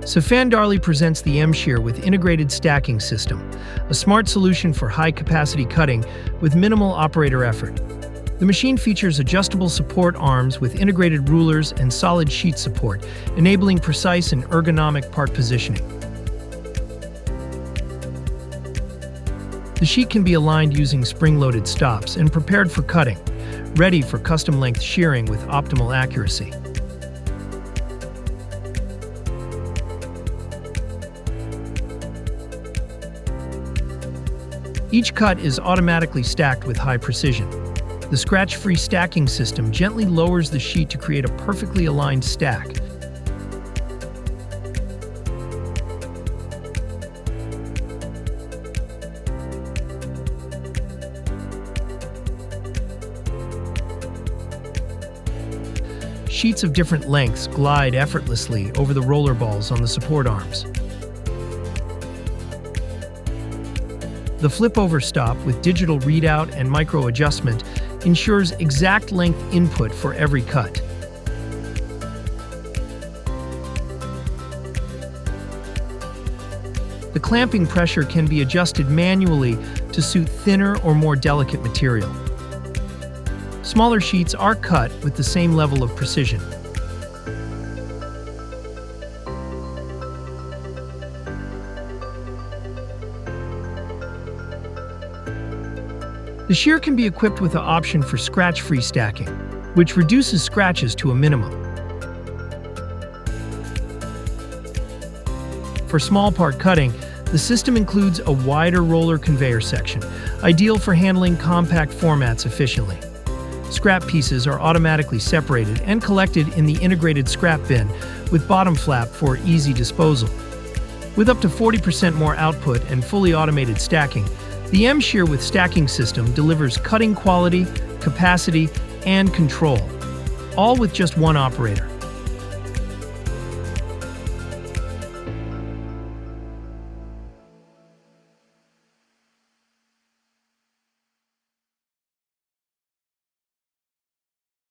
SafanDarley presents the M-Shear with integrated stacking system, a smart solution for high-capacity cutting with minimal operator effort. The machine features adjustable support arms with integrated rulers and solid sheet support, enabling precise and ergonomic part positioning. The sheet can be aligned using spring-loaded stops and prepared for cutting, ready for custom-length shearing with optimal accuracy. Each cut is automatically stacked with high precision. The scratch-free stacking system gently lowers the sheet to create a perfectly aligned stack. Sheets of different lengths glide effortlessly over the roller balls on the support arms. The flip-over stop with digital readout and micro-adjustment ensures exact length input for every cut. The clamping pressure can be adjusted manually to suit thinner or more delicate material. Smaller sheets are cut with the same level of precision. The shear can be equipped with the option for scratch-free stacking, which reduces scratches to a minimum. For small part cutting, the system includes a wider roller conveyor section, ideal for handling compact formats efficiently. Scrap pieces are automatically separated and collected in the integrated scrap bin with bottom flap for easy disposal. With up to 40% more output and fully automated stacking, the M-Shear with stacking system delivers cutting quality, capacity, and control, all with just one operator.